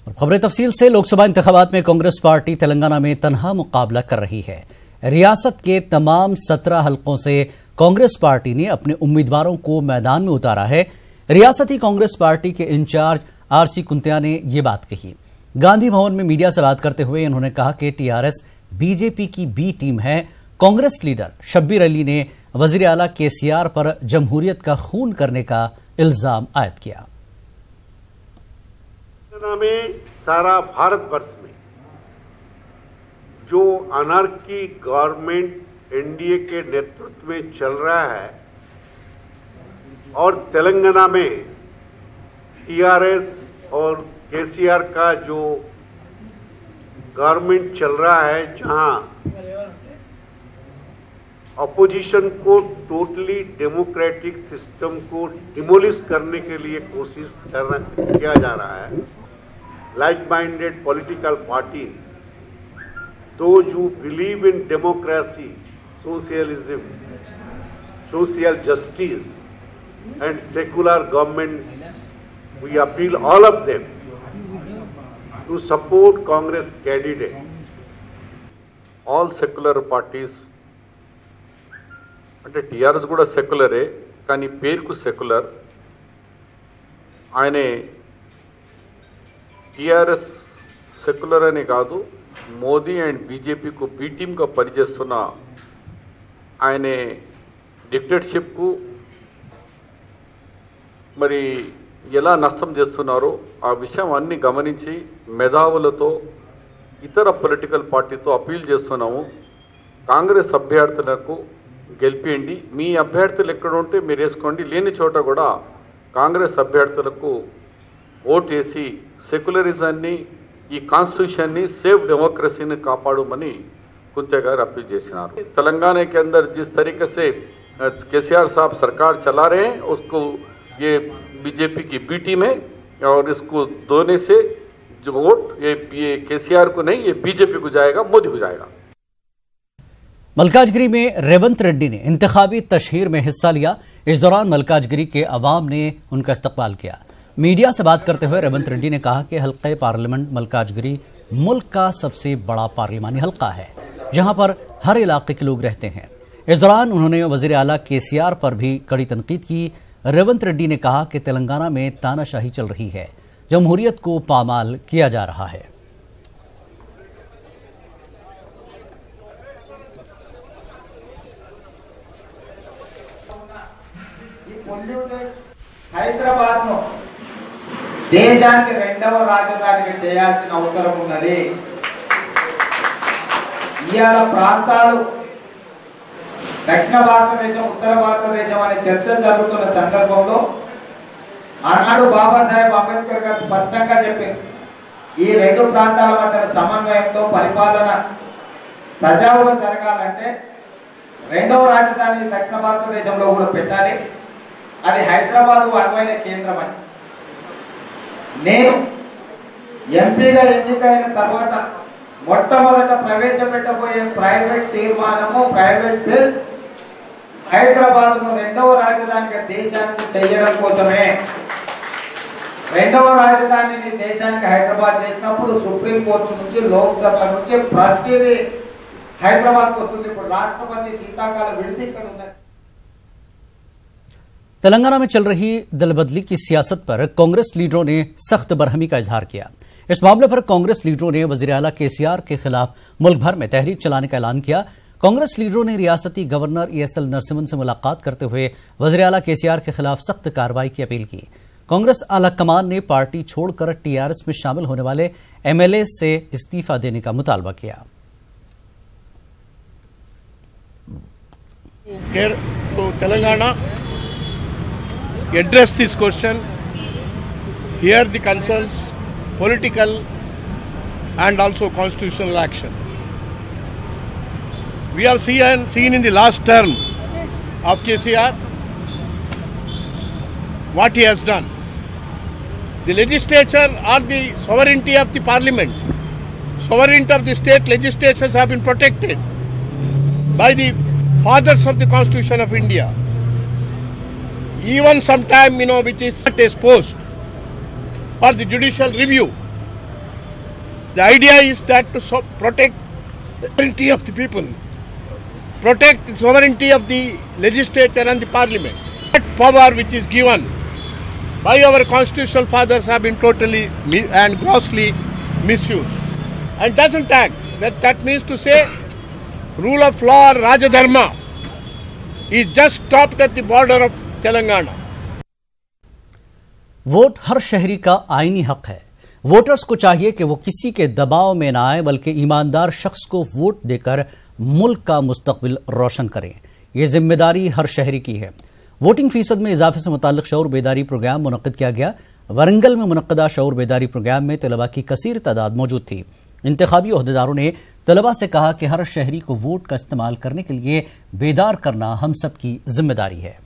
खबरें तफसील से। लोकसभा इंतखाबात में कांग्रेस पार्टी तेलंगाना में तनहा मुकाबला कर रही है। रियासत के तमाम 17 हलकों से कांग्रेस पार्टी ने अपने उम्मीदवारों को मैदान में उतारा है। रियासती कांग्रेस पार्टी के इंचार्ज आरसी कुंतिया ने यह बात कही। गांधी भवन में मीडिया से बात करते हुए उन्होंने कहा कि टीआरएस बीजेपी की बी टीम है। कांग्रेस लीडर शब्बीर अली ने वजीर आला केसीआर पर जमहूरियत का खून करने का इल्जाम आयद किया। में सारा भारतवर्ष में जो अनार्की गवर्नमेंट एनडीए के नेतृत्व में चल रहा है और तेलंगाना में टीआरएस और केसीआर का जो गवर्नमेंट चल रहा है, जहां अपोजिशन को टोटली डेमोक्रेटिक सिस्टम को डिमोलिश करने के लिए कोशिश किया जा रहा है। like-minded political parties, those who believe in democracy, socialism, social justice and secular government, we appeal all of them to support Congress candidate. All secular parties, అంటే టీఆర్ఎస్ కూడా సెక్యులరే, కానీ పేరుకు సెక్యులర్. ఆయనే టీఆర్ఎస్ సెక్యులర్ అనే కాదు, మోదీ అండ్ బీజేపీకు బీ టీమ్గా పనిచేస్తున్న ఆయన డిక్టేటర్షిప్కు మరి ఎలా నష్టం చేస్తున్నారో ఆ విషయం అన్ని గమనించి మేధావులతో ఇతర పొలిటికల్ పార్టీతో అపీల్ చేస్తున్నాము. కాంగ్రెస్ అభ్యర్థులకు గెలిపియండి. మీ అభ్యర్థులు ఎక్కడ ఉంటే మీరు వేసుకోండి, లేని చోట కూడా కాంగ్రెస్ అభ్యర్థులకు ఓట్ వేసి సెక్యులరిజాన్ని, ఈ కాన్స్టిట్యూషన్ని, సేఫ్ डेमोक्रेसी కాపాడమని कुंते गाరు अपील చేసినారు. तेलंगाना के अंदर जिस तरीके से केसीआर साहब सरकार चला रहे हैं, उसको ये बीजेपी की बी टीम है और इसको दोने से जो वोट ये केसीआर को नहीं, ये बीजेपी को जाएगा, मोदी को जाएगा। मलकाजगिरी में रेवंत रेड्डी ने इंतखाबी तशहीर में हिस्सा लिया। इस दौरान मलकाजगिरी के अवाम ने उनका इस्तकबाल किया। मीडिया से बात करते हुए रेवंत रेड्डी ने कहा कि हल्का पार्लियामेंट मलकाजगिरी मुल्क का सबसे बड़ा पार्लिमानी हल्का है, जहां पर हर इलाके के लोग रहते हैं। इस दौरान उन्होंने वजीर आला केसीआर पर भी कड़ी तनकीद की। रेवंत रेड्डी ने कहा कि तेलंगाना में तानाशाही चल रही है, जमहूरियत को पामाल किया जा रहा है। హైదరాబాద్ ను దేశానికి రెండవ రాజధానిగా చేయాల్సిన అవసరం ఉన్నది. ఇయాల ప్రాంతాలు దక్షిణ భారతదేశం, ఉత్తర భారతదేశం అనే చర్చ జరుగుతున్న సందర్భంలో ఆనాడు బాబాసాహెబ్ అంబేద్కర్ గారు స్పష్టంగా చెప్పారు, ఈ రెండు ప్రాంతాల మధ్య సమన్వయంతో పరిపాలన సజావుగా జరగాలంటే రెండవ రాజధాని దక్షిణ భారతదేశంలో కూడా పెట్టాలి, అది హైదరాబాద్ అనువైన కేంద్రం అని. నేను ఎంపీగా ఎన్నికైన తర్వాత మొట్టమొదట ప్రవేశపెట్టబోయే ప్రైవేట్ తీర్మానము, ప్రైవేట్ బిల్ హైదరాబాద్ను రెండవ రాజధానిగా దేశానికి చేయడం కోసమే. రెండవ రాజధానిని దేశానికి హైదరాబాద్ చేసినప్పుడు సుప్రీంకోర్టు నుంచి, లోక్సభ నుంచి ప్రతిదీ హైదరాబాద్కు వస్తుంది. ఇప్పుడు రాష్ట్రపతి శీతాకాల విడిది ఇక్కడ ఉన్నది. तेलंगाना में चल रही दलबदली की सियासत पर कांग्रेस लीडरों ने सख्त बरहमी का इजहार किया। इस मामले पर कांग्रेस लीडरों ने वजीर आला केसीआर के खिलाफ मुल्क भर में तहरीक चलाने का ऐलान किया। कांग्रेस लीडरों ने रियासती गवर्नर ईएसएल नरसिम्हन से मुलाकात करते हुए वजीर आला केसीआर के खिलाफ सख्त कार्रवाई की अपील की। कांग्रेस आला कमान ने पार्टी छोड़कर टीआरएस में शामिल होने वाले एमएलए से इस्तीफा देने का मुतालबा किया। Telangana address this question, hear the concerns, political and also constitutional action. We have seen in the last term of KCR what he has done. The legislature or the sovereignty of the parliament, sovereignty of the state legislatures have been protected by the fathers of the Constitution of India. Even sometime, which is not a post for the judicial review, The idea is that to protect the sovereignty of the people, protect the sovereignty of the legislature and the parliament. That power which is given by our constitutional fathers have been totally and grossly misused. And doesn't act. That means to say rule of law or Rajadharma is just stopped at the border of Telangana. Vote हर शहरी का आईनी हक है। Voters को चाहिए कि वो किसी के दबाव में ना आए, बल्कि ईमानदार शख्स को वोट देकर मुल्क का मुस्तकबिल रोशन करें। ये जिम्मेदारी हर शहरी की है। वोटिंग फीसद में इजाफे से मुताल्लिक शऊर बेदारी प्रोग्राम मुनक्किद किया गया। वरंगल में मुनक्किदा शऊर बेदारी प्रोग्राम में तलबा की कसीर तादाद मौजूद थी। इंतखाबी ओहदेदारों ने तलबा से कहा कि हर शहरी को वोट का इस्तेमाल करने के लिए बेदार करना हम सब की जिम्मेदारी है।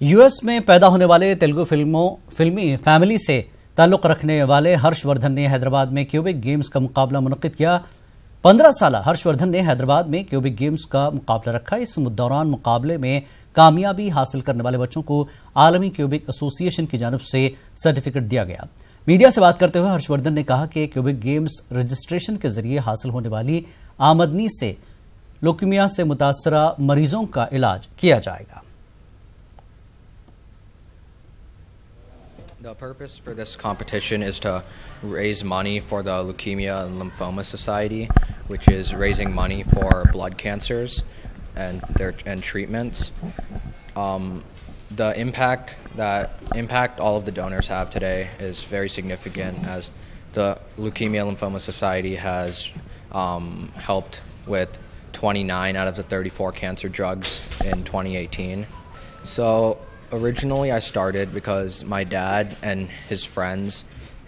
यूएस में पैदा होने वाले तेलुगु फिल्मी फैमिली से ताल्लुक रखने वाले हर्षवर्धन ने हैदराबाद में क्यूबिक गेम्स का मुकाबला मुनक्किद किया। 15 साल हर्षवर्धन ने हैदराबाद में क्यूबिक गेम्स का मुकाबला रखा। इस दौरान मुकाबले में कामयाबी हासिल करने वाले बच्चों को आलमी क्यूबिक एसोसिएशन की जानिब से सर्टिफिकेट दिया गया। मीडिया से बात करते हुए हर्षवर्धन ने कहा कि क्यूबिक गेम्स रजिस्ट्रेशन के जरिए हासिल होने वाली आमदनी से लुकीमिया से मुतासरा मरीजों का इलाज किया जाएगा। The purpose for this competition is to raise money for the Leukemia and Lymphoma Society, which is raising money for blood cancers and treatments. The impact all of the donors have today is very significant, as the Leukemia and Lymphoma Society has helped with 29 out of the 34 cancer drugs in 2018. So originally I started because my dad and his friends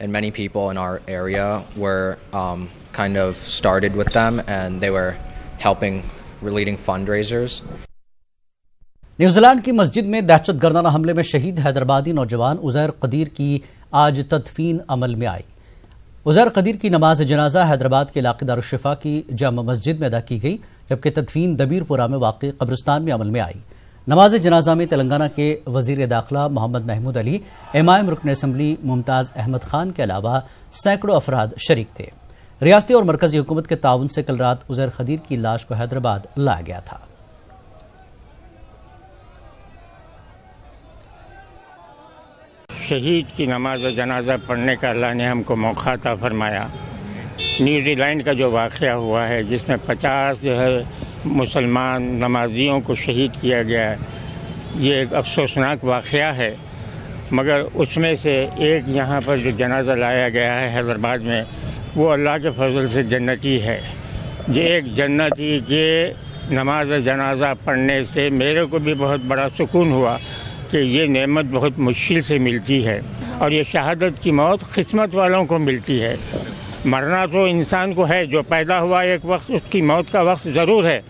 and many people in our area were kind of started with them, and they were helping leading fundraisers. New Zealand की मस्जिद में दहशतगर्दाना हमले में शहीद हैदराबादी नौजवान उज़ैर कदीर की आज तदफीन अमल में आई। उज़ैर कदीर की नमाज जनाजा हैदराबाद के इलाके दारुश्शिफा की जामा मस्जिद में अदा की गई, जबकि तदफीन दबीरपुरा में वाक़ई कब्रिस्तान में अमल में आई। नमाज जनाजा में तेलंगाना के वजीर दाखिला मोहम्मद महमूद अली, एमआईएम रुकन असम्बली मुमताज अहमद खान के अलावा सैकड़ों अफराद शरीक थे। रियासती और मरकजी हुकूमत के ताउन से कल रात उज़ैर कदीर की लाश को हैदराबाद लाया गया था। शहीद की नमाज जनाजा पढ़ने का अल्लाह ने हमको मौका अता फरमाया। न्यूजीलैंड का जो वाक़या हुआ है, जिसमें 50 जो है मुसलमान नमाजियों को शहीद किया गया है, ये एक अफसोसनाक वाक़या है। मगर उसमें से एक यहाँ पर जो जनाजा लाया गया है हैदराबाद में, वो अल्लाह के फजल से जन्नती है। ये एक जन्नती के नमाज जनाजा पढ़ने से मेरे को भी बहुत बड़ा सुकून हुआ कि ये नेमत बहुत मुश्किल से मिलती है, और ये शहादत की मौत किस्मत वालों को मिलती है। मरना तो इंसान को है, जो पैदा हुआ एक वक्त उसकी मौत का वक्त ज़रूर है,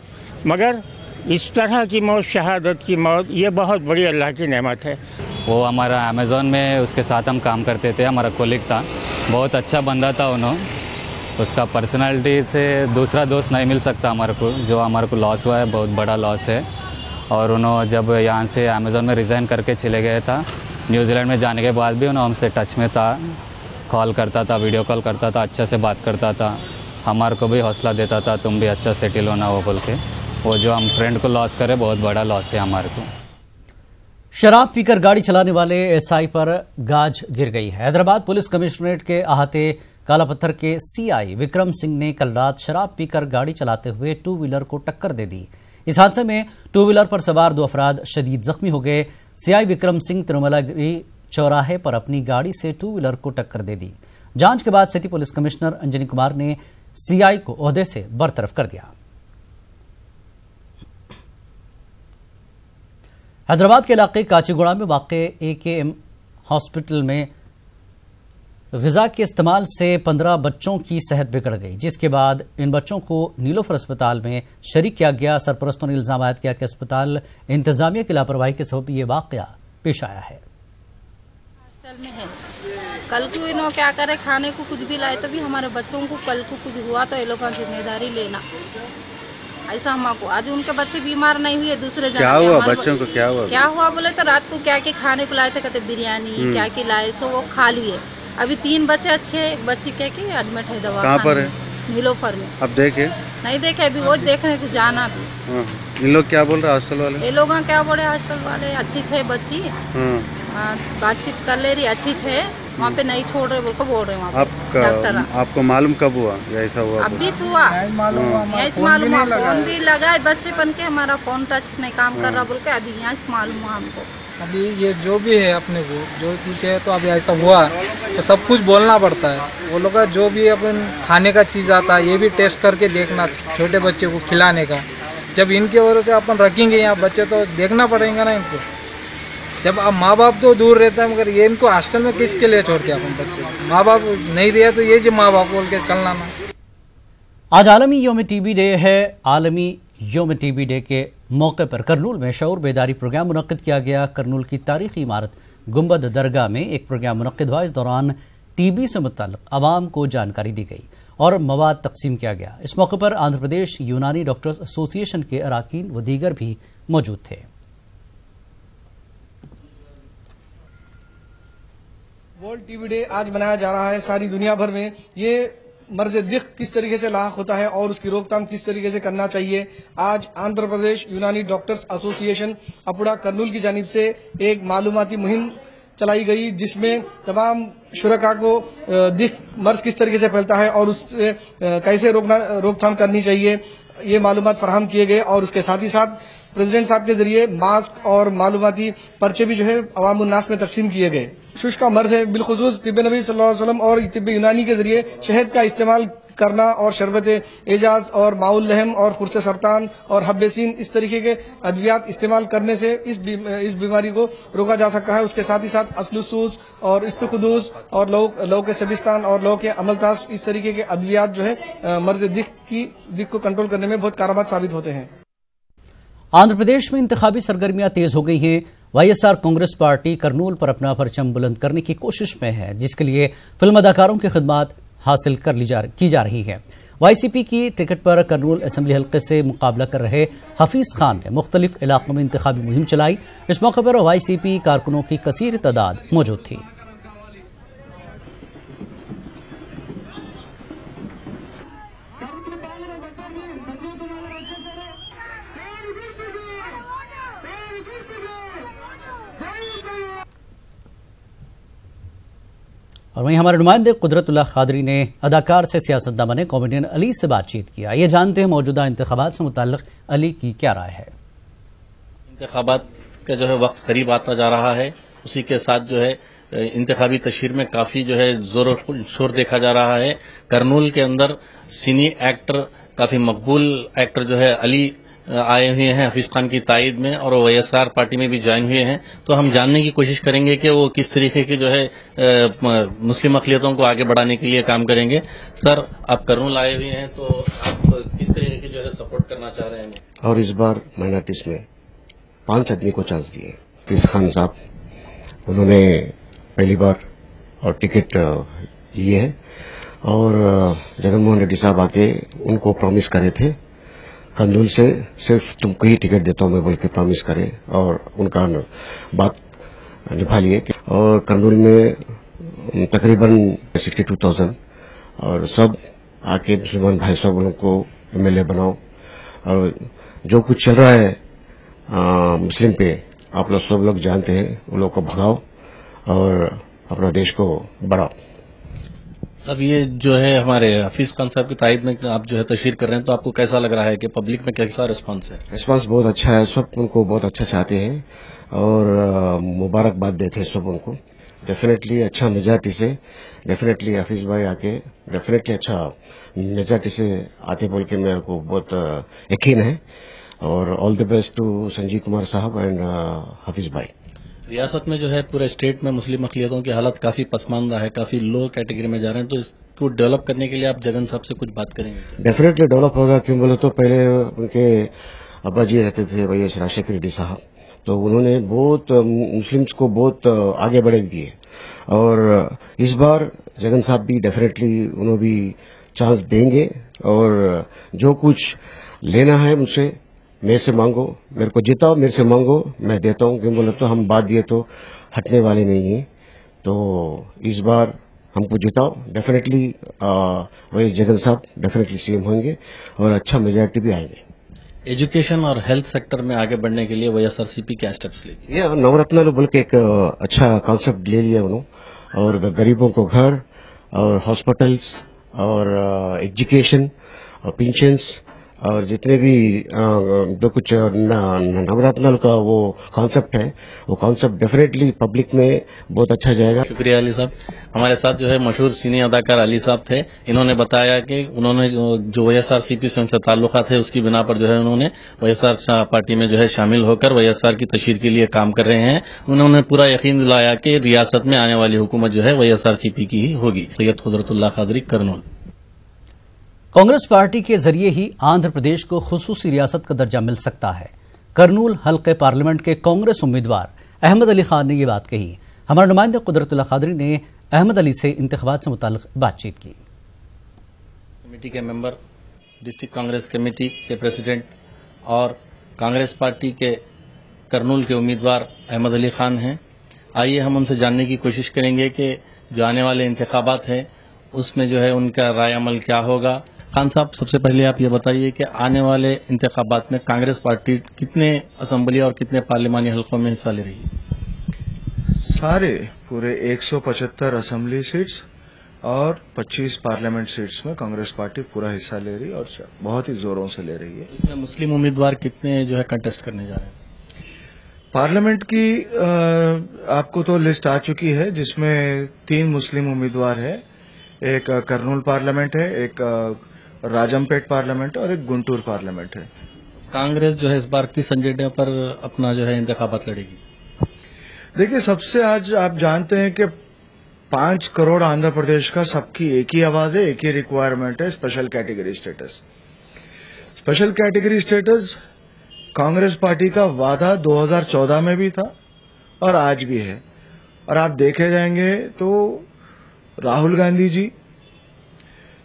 मगर इस तरह की मौत, शहादत की मौत, ये बहुत बड़ी अल्लाह की नेमत है। वो हमारा अमेज़ॉन में उसके साथ हम काम करते थे, हमारा कोलिग था, बहुत अच्छा बंदा था। उसका पर्सनालिटी से दूसरा दोस्त नहीं मिल सकता हमारे को। जो हमारे को लॉस हुआ है, बहुत बड़ा लॉस है। और उन्होंने जब यहाँ से अमेज़ॉन में रिज़ाइन करके चले गए था, न्यूजीलैंड में जाने के बाद भी उन्होंने हमसे टच में था, कॉल करता था, वीडियो कॉल करता था, अच्छा से बात करता था, हमारे को भी हौसला देता था, तुम भी अच्छा सेटल होना वो बोल के। वो जो हम फ्रेंड को लॉस करे, बहुत बड़ा लॉस है हमारे को। शराब पीकर गाड़ी चलाने वाले एसआई पर गाज गिर गई है। हैदराबाद पुलिस कमिश्नरेट के अहाते कालापत्थर के सीआई विक्रम सिंह ने कल रात शराब पीकर गाड़ी चलाते हुए टू व्हीलर को टक्कर दे दी। इस हादसे में टू व्हीलर पर सवार 2 अफराद शदीद जख्मी हो गए। सीआई विक्रम सिंह तिरुमलागिरी चौराहे पर अपनी गाड़ी से टू व्हीलर को टक्कर दे दी। जांच के बाद city police commissioner Anjani Kumar ने सीआई को ओहदे से बरतरफ कर दिया। हैदराबाद के इलाके काचीगुड़ा में वाक़े एकेएम हॉस्पिटल में ग़िज़ा के इस्तेमाल से 15 बच्चों की सेहत बिगड़ गई, जिसके बाद इन बच्चों को नीलोफर अस्पताल में शरीक किया गया। सरपरस्तों ने इल्जाम आयद किया कि अस्पताल इंतजामिया की लापरवाही के सबब ये वाक़या पेश आया है। में है, कल को इन्हों क्या करे, खाने को कुछ भी लाए तो भी हमारे बच्चों को कल को कुछ हुआ तो ये लोग का जिम्मेदारी लेना। ऐसा हमको आज उनके बच्चे बीमार नहीं हुए, दूसरे क्या हुआ बच्चों को? क्या हुआ बोले तो रात को क्या खाने को लाए थे, कहते बिरयानी क्या लाए, सो वो खा लिए। अभी 3 बच्चे अच्छे हैं, एक बच्ची क्या एडमिट है दवा। कहाँ पर है? नीलोफर में। अब देखे नहीं देखे, अभी वो देखने को जाना भी। इन लोग क्या बोल रहे हैं हॉस्टल वाले? ये लोग क्या बोले हॉस्टल वाले, अच्छी है बच्ची, बातचीत कर ले रही, अच्छी है, वहाँ पे नहीं छोड़ रहे बोल रहे वहाँ डॉक्टर। आपको मालूम कब हुआ या ऐसा हुआ? अब भी हुआ, यही मालूम हुआ। फोन भी लगाए बच्चेपन के, हमारा फोन टच नहीं काम कर रहा बोल के अभी यहाँ से मालूम हुआ हमको। अभी ये जो भी है अपने को जो कुछ है, तो अभी ऐसा हुआ तो सब कुछ बोलना पड़ता है। वो लोग का जो भी अपन खाने का चीज़ आता है ये भी टेस्ट करके देखना, छोटे बच्चे को खिलाने का। जब इनके वजह से अपन रखेंगे यहाँ बच्चे तो देखना पड़ेगा ना इनको। जब अब माँ बाप तो दूर रहता है, मगर ये इनको हॉस्टल में किसके लिए छोड़ते हैं अपन बच्चे? माँ बाप नहीं दिया तो ये जो माँ बाप बोल के चलना ना। आज आलमी यौम टीबी डे है। आलमी यौम टीबी डे के मौके पर करनूल में शऊर बेदारी प्रोग्राम मुनक्किद किया गया। करनूल की तारीखी इमारत गुंबद दरगाह में एक प्रोग्राम मुनक्किद हुआ। इस दौरान टीबी से मुतल्लिक आवाम को जानकारी दी गई और मवाद तकसीम किया गया। इस मौके पर आंध्र प्रदेश यूनानी डॉक्टर्स एसोसिएशन के अराकीन व दीगर भी मौजूद थे। वर्ल्ड टीबी डे आज मनाया जा रहा है सारी दुनिया भर में। ये मर्ज दिख किस तरीके से लाक होता है और उसकी रोकथाम किस तरीके से करना चाहिए, आज आंध्र प्रदेश यूनानी डॉक्टर्स एसोसिएशन अपुड़ा करनूल की जानिब से एक मालूमाती मुहिम चलाई गई, जिसमें तमाम शुरका को दिख मर्ज किस तरीके से फैलता है और उससे कैसे रोकथाम करनी चाहिए, ये मालूमात फराहम किए गए। और उसके साथ ही साथ प्रेसिडेंट साहब के जरिए मास्क और मालूमाती पर्चे भी जो है अवाम उन्नास में तकसीम किए गए। शुष्क का मर्ज है, बिलखुसूस तिब्बे नबी सल्लल्लाहु अलैहि वसल्लम और तिब्बे यूनानी के जरिए शहद का इस्तेमाल करना और शरबत एजाज और माउल लहम और खुर्स सरतान और हब्बेसीन इस तरीके के अद्वियात इस्तेमाल करने से इस बीमारी को रोका जा सकता है। उसके साथ ही साथ असलुसूस और इस्तकुदूस और लो के सबिस्तान और लो के अमलतास इस तरीके के अद्वियात जो है मर्ज दिख को कंट्रोल करने में बहुत कारगर साबित होते हैं। आंध्र प्रदेश में इंतखाबी सरगर्मियां तेज हो गई हैं। वाईएसआर कांग्रेस पार्टी करनूल पर अपना परचम बुलंद करने की कोशिश में है, जिसके लिए फिल्म अदाकारों की खिदमत हासिल की जा रही है। वाईसीपी की टिकट पर करनूल असेंबली हल्के से मुकाबला कर रहे हफीज खान ने मुख्तलिफ इलाकों में इंतखाबी मुहिम चलाई। इस मौके पर वाईसीपी कारकुनों की कसीर तादाद मौजूद थी। और वहीं हमारे नुमाइंदे कुदरतुल्लाह खादरी ने अदाकार से सियासतदान बने कॉमेडियन अली से बातचीत किया। ये जानते हैं मौजूदा इंतखाबात से मुताल्लिक अली की क्या राय है। इंतखाबात का जो है वक्त करीब आता जा रहा है, उसी के साथ जो है इंतखाबी तशहीर में काफी जो है जोर शोर देखा जा रहा है। करनूल के अंदर सिनी एक्टर, काफी मकबूल एक्टर जो है अली आए हुए हैं हफीज खान की तायद में और वाईएसआर पार्टी में भी ज्वाइन हुए हैं। तो हम जानने की कोशिश करेंगे कि वो किस तरीके की जो है मुस्लिम अक़लियतों को आगे बढ़ाने के लिए काम करेंगे। सर, आप करनूल आए हुए हैं, तो आप किस तरीके की जो है सपोर्ट करना चाह रहे हैं? और इस बार माइनॉरिटीज में 5 आदमी को चांस दिए। हफीज खान साहब उन्होंने पहली बार और टिकट लिए है और जगनमोहन रेड्डी साहब आके उनको प्रॉमिस करे थे करनूल से सिर्फ तुमको ही टिकट देता हूं मैं बोल के प्रॉमिस करे और उनका बात निभा लिए। और करनूल में तकरीबन 62,000 और सब आके मुसलमान भाई सब लोगों को एमएलए बनाओ और जो कुछ चल रहा है मुस्लिम पे आप लोग सब लोग जानते हैं, उन लोग को भगाओ और अपना देश को बढ़ाओ। अब ये जो है हमारे हफीज खान साहब की तायद में आप जो है तशहीर कर रहे हैं, तो आपको कैसा लग रहा है कि पब्लिक में कैसा रिस्पांस है? रिस्पांस बहुत अच्छा है, सब उनको बहुत अच्छा चाहते हैं और मुबारकबाद देते हैं सब उनको। डेफिनेटली अच्छा मेजॉरिटी से, डेफिनेटली हफीज भाई आके डेफिनेटली अच्छा मेजॉरिटी से आते बोल के मेरे को बहुत यकीन है। और all the best to Sanjeev Kumar साहब एंड हफीज भाई। रियासत में जो है पूरे स्टेट में मुस्लिम अक़लियतों की हालत काफी पसमानदा है, काफी लो कैटेगरी में जा रहे हैं, तो इसको डेवलप करने के लिए आप जगन साहब से कुछ बात करेंगे? डेफिनेटली डेवलप होगा। क्यों बोले तो पहले उनके अब्बा जी रहते थे वाईएस राजशेखर रेड्डी साहब, तो उन्होंने बहुत मुस्लिम्स को बहुत आगे बढ़ा दिए और इस बार जगन साहब भी डेफिनेटली उन्होंने भी चांस देंगे और जो कुछ लेना है मुझसे मेरे से मांगो, मेरे को जिताओ, मेरे से मांगो, मैं देता हूं। क्यों बोले तो हम बात दिए तो हटने वाले नहीं हैं। तो इस बार हमको जिताओ, डेफिनेटली वही जगन साहब डेफिनेटली सीएम होंगे और अच्छा मेजॉरिटी भी आएंगे। एजुकेशन और हेल्थ सेक्टर में आगे बढ़ने के लिए वाईएसआरसीपी क्या स्टेप्स लेगी? ये नवरत्न बोल के एक अच्छा कॉन्सेप्ट ले लिया उन्होंने, और गरीबों को घर और हॉस्पिटल्स और एजुकेशन और पेंशन्स और जितने भी जो कुछ नवरत्न का वो कॉन्सेप्ट है, वो कॉन्सेप्ट डेफिनेटली पब्लिक में बहुत अच्छा जाएगा। शुक्रिया अली साहब। हमारे साथ जो है मशहूर सिनी अदाकार अली साहब थे। इन्होंने बताया कि उन्होंने जो वाईएसआरसीपी से उनसे ताल्लुकात है उसकी बिना पर जो है उन्होंने वाईएसआर पार्टी में जो है शामिल होकर वाईएसआर की तशहीर के लिए काम कर रहे हैं। उन्होंने पूरा यकीन दिलाया कि रियासत में आने वाली हुकूमत जो है वाईएसआरसीपी की ही होगी। सैयद कुदरतुल्लाह कादरी, करनूल। कांग्रेस पार्टी के जरिए ही आंध्र प्रदेश को खुसूसी रियासत का दर्जा मिल सकता है। करनूल हल्के पार्लियामेंट के कांग्रेस उम्मीदवार अहमद अली खान ने ये बात कही। हमारे नुमाइंदे कुदरतुल्लाह कादरी ने अहमद अली से इंतखाबात से मुताल्लिक बातचीत की। कमेटी के मेंबर, डिस्ट्रिक्ट कांग्रेस कमेटी के प्रेसिडेंट और कांग्रेस पार्टी के करनूल के उम्मीदवार अहमद अली खान हैं। आइए हम उनसे जानने की कोशिश करेंगे कि जो आने वाले इंतखाबात हैं उसमें जो है उनका राय अमल क्या होगा। खान साहब, सबसे पहले आप ये बताइए कि आने वाले इंतखाबात में कांग्रेस पार्टी कितने असेंबली और कितने पार्लिमानी हलकों में हिस्सा ले रही है? सारे पूरे 175 असेंबली सीट्स और 25 पार्लियामेंट सीट्स में कांग्रेस पार्टी पूरा हिस्सा ले रही है और बहुत ही जोरों से ले रही है। इसमें मुस्लिम उम्मीदवार कितने जो है कंटेस्ट करने जा रहे हैं? पार्लियामेंट की आपको तो लिस्ट आ चुकी है, जिसमें 3 मुस्लिम उम्मीदवार है। एक करनूल पार्लियामेंट है, एक राजमपेट पार्लियामेंट और एक गुंटूर पार्लियामेंट है। कांग्रेस जो है इस बार किस एजेंडे पर अपना जो है इंतखाबात लड़ेगी? देखिए, सबसे आज आप जानते हैं कि 5 करोड़ आंध्र प्रदेश का सबकी एक ही आवाज है, एक ही रिक्वायरमेंट है, special category status. Special category status Congress party का वादा 2014 में भी था और आज भी है। और आप देखे जाएंगे तो राहुल गांधी जी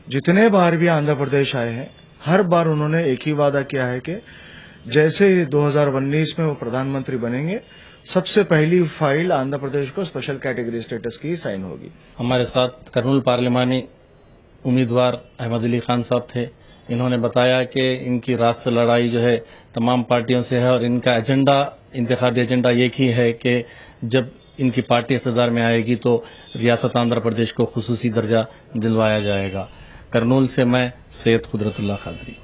जितने बार भी आंध्र प्रदेश आए हैं, हर बार उन्होंने एक ही वादा किया है कि जैसे 2019 में वो प्रधानमंत्री बनेंगे, सबसे पहली फाइल आंध्र प्रदेश को स्पेशल कैटेगरी स्टेटस की साइन होगी। हमारे साथ करनूल पार्लिमानी उम्मीदवार अहमद अली खान साहब थे। इन्होंने बताया कि इनकी राष्ट्र लड़ाई जो है तमाम पार्टियों से है और इनका एजेंडा, इंतखाबी एजेंडा एक ही है कि जब इनकी पार्टी इक़्तिदार में आएगी तो रियासत आंध्र प्रदेश को खुसूसी दर्जा दिलवाया जाएगा। करनूल से मैं सैयद कुदरतुल्लाह कादरी।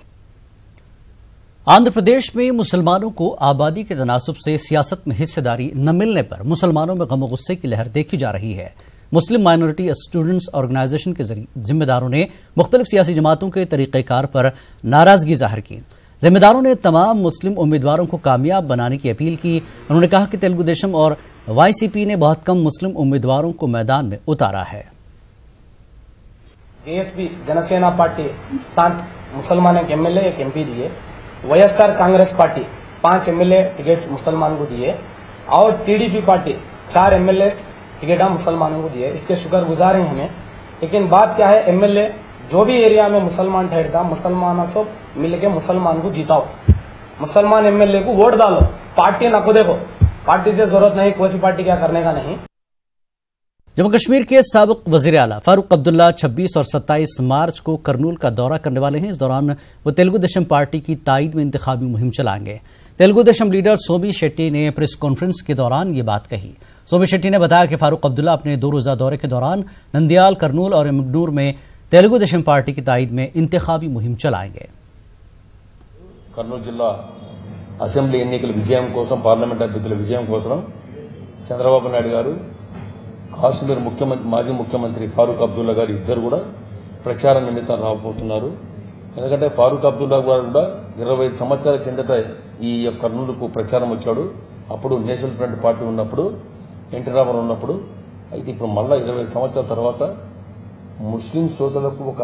आंध्र प्रदेश में मुसलमानों को आबादी के तनासुब से सियासत में हिस्सेदारी न मिलने पर मुसलमानों में गम गुस्से की लहर देखी जा रही है। मुस्लिम माइनॉरिटी स्टूडेंट्स ऑर्गेनाइजेशन के जिम्मेदारों ने मुख्तलिफ सियासी जमातों के तरीक़ेकार पर नाराजगी जाहिर की। जिम्मेदारों ने तमाम मुस्लिम उम्मीदवारों को कामयाब बनाने की अपील की। उन्होंने कहा कि तेलुगु देशम और वाईसीपी ने बहुत कम मुस्लिम उम्मीदवारों को मैदान में उतारा है। जेएसपी जनसेना पार्टी 7 मुसलमान एक एमएलए एक एमपी दिए, YSR Congress party 5 MLA ticket मुसलमान को दिए और टीडीपी पार्टी 4 एमएलए टिकट मुसलमानों को दिए। इसके शुक्रगुजार हैं हमें। लेकिन बात क्या है, एमएलए जो भी एरिया में मुसलमान ठहरता, मुसलमानों से मिलके मुसलमान को जिताओ, मुसलमान एमएलए को वोट डालो, पार्टी ना को देखो, पार्टी से जरूरत नहीं, कोई सी पार्टी क्या करने का नहीं। जम्मू कश्मीर के साबिक वजीर आला फारूक अब्दुल्ला 26 और 27 मार्च को करनूल का दौरा करने वाले हैं। इस दौरान वो तेलुगु देशम पार्टी की ताईद में इंतखाबी मुहिम चलाएंगे। तेलुगु देशम लीडर सोमी शेट्टी ने प्रेस कॉन्फ्रेंस के दौरान ये बात कही। सोमी शेट्टी ने बताया कि फारूक अब्दुल्ला अपने 2 रोजा दौरे के दौरान नंदियाल, करनूल और इमगनूर में तेलुगु देशम पार्टी की ताईद में इंतखाबी मुहिम चलाएंगे। కర్నూలు జిల్లా అసెంబ్లీ ఎన్నికల విజయం కోసం, పార్లమెంట్ అభ్యర్థుల విజయం కోసం చంద్రబాబు నాయుడు గారు, కాశ్మీర్ మాజీ ముఖ్యమంత్రి ఫారూక్ అబ్దుల్లా గారు ఇద్దరు కూడా ప్రచార నిమిత్తం రాబోతున్నారు. ఎందుకంటే ఫారూక్ అబ్దుల్లా గారు కూడా 25 సంవత్సరాల కిందట ఈ కర్నూలుకు ప్రచారం వచ్చాడు. అప్పుడు నేషనల్ ఫ్రంట్ పార్టీ ఉన్నప్పుడు, ఎన్టీ రామారావు ఉన్నప్పుడు. అయితే ఇప్పుడు మళ్ళా 20 సంవత్సరాల తర్వాత ముస్లిం సోదరులకు ఒక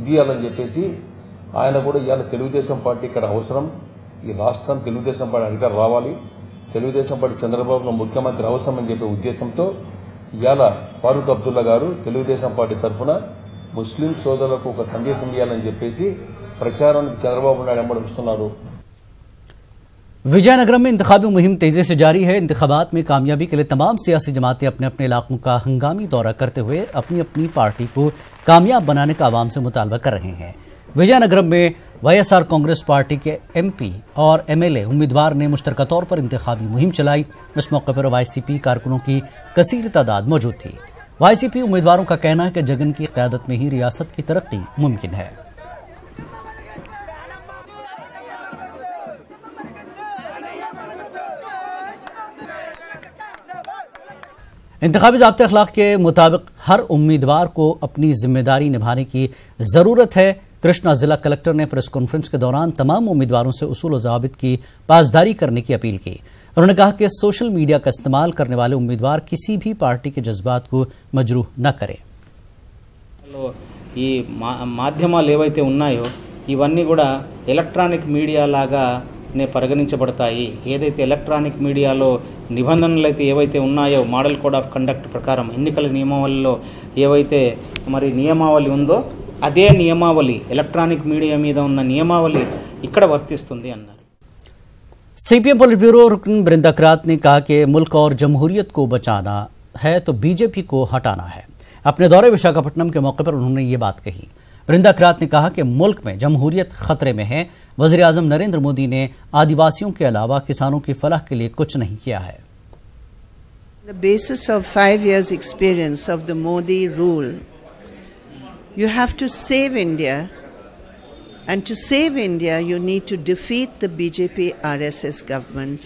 ఇది ఇవ్వాలని చెప్పేసి ఆయన కూడా ఇవాళ తెలుగుదేశం పార్టీ ఇక్కడ అవసరం, ఈ రాష్ట్రం తెలుగుదేశం పార్టీ అధికారం రావాలి, తెలుగుదేశం పార్టీ చంద్రబాబు ముఖ్యమంత్రి అవసరం అని చెప్పే ఉద్దేశంతో ఇవాళ ఫారూక్ అబ్దుల్లా గారు తెలుగుదేశం పార్టీ తరఫున ముస్లిం సోదరులకు ఒక సందేశం ఇవ్వాలని చెప్పేసి ప్రచారానికి చంద్రబాబు నాయుడు వెంబడిస్తున్నారు. विजयनगरम में इंतखाबी मुहिम तेजी से जारी है। इंतखाबात में कामयाबी के लिए तमाम सियासी जमातें अपने अपने इलाकों का हंगामी दौरा करते हुए अपनी अपनी पार्टी को कामयाब बनाने का आवाम से मुतालबा कर रहे हैं। विजयनगरम में वाईएसआर कांग्रेस पार्टी के एमपी और एमएलए उम्मीदवार ने मुश्तरका तौर पर इंतखाबी मुहिम चलाई। इस मौके पर वाईसीपी कारकुनों की कसीर तादाद मौजूद थी। वाईसीपी उम्मीदवारों का कहना है कि जगन की क़यादत में ही रियासत की तरक्की मुमकिन है। इंतखाबी ज़ाब्ते अखलाक के मुताबिक हर उम्मीदवार को अपनी जिम्मेदारी निभाने की जरूरत है। कृष्णा जिला कलेक्टर ने प्रेस कॉन्फ्रेंस के दौरान तमाम उम्मीदवारों से उसूल और ज़ाबित की पासदारी करने की अपील की। उन्होंने कहा कि सोशल मीडिया का इस्तेमाल करने वाले उम्मीदवार किसी भी पार्टी के जज्बात को मजरूह न करें। ఈ మాధ్యమాలు ఏవైతే ఉన్నాయో ఇవన్నీ కూడా ఎలక్ట్రానిక్ మీడియా లాగానే పరిగణించబడతాయి. ఏదైతే ఎలక్ట్రానిక్ మీడియాలో నిబంధనలు అయితే ఏవైతే ఉన్నాయో మోడల్ కోడ్ ఆఫ్ కండక్ట్ ప్రకారం ఎన్నికల నియమావళిలో ఏవైతే మరి నియమావళి ఉందో అదే నియమావళి ఎలక్ట్రానిక్ మీడియా మీద ఉన్న నియమావళి ఇక్కడ వర్తిస్తుంది అన్నారు. सीपीएम पोलिट ब्यूरो रुकन बृंदा करात ने कहा कि मुल्क और जमहूरियत को बचाना है तो बीजेपी को हटाना है। अपने दौरे विशाखापट्टनम के मौके पर उन्होंने ये बात कही। बृंदा करात ने कहा कि मुल्क में जमहूरियत खतरे में है। वज़ीर आज़म नरेंद्र मोदी ने आदिवासियों के अलावा किसानों की फलाह के लिए कुछ नहीं किया है। The basis of 5 years experience of the Modi rule, you have to save India, and to save India you need to defeat the BJP RSS government,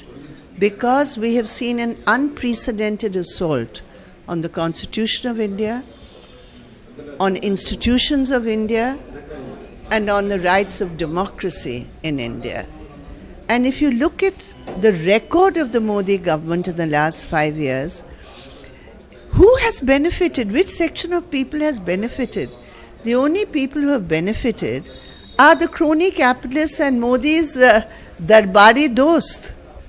because we have seen an unprecedented assault on the Constitution of India, on institutions of India, and on the rights of democracy in India. And if you look at the record of the Modi government in the last 5 years, who has benefited? Which section of people has benefited? The only people who have benefited are the crony capitalists and Modi's Darbari dost.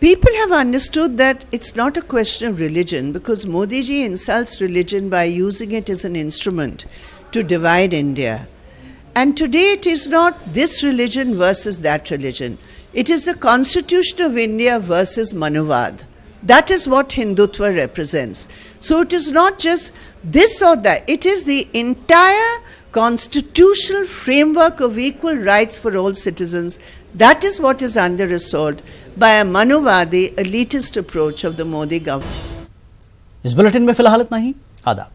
People have understood that it's not a question of religion, because Modi ji insults religion by using it as an instrument to divide India. And today it is not this religion versus that religion. It is the Constitution of India versus Manavad. That is what Hindutva represents. So it is not just this or that. It is the entire constitutional framework of equal rights for all citizens. That is what is under assault by a Manuvadi, elitist approach of the Modi government. इस bulletin में फिलहाल इतना ही। आदाब।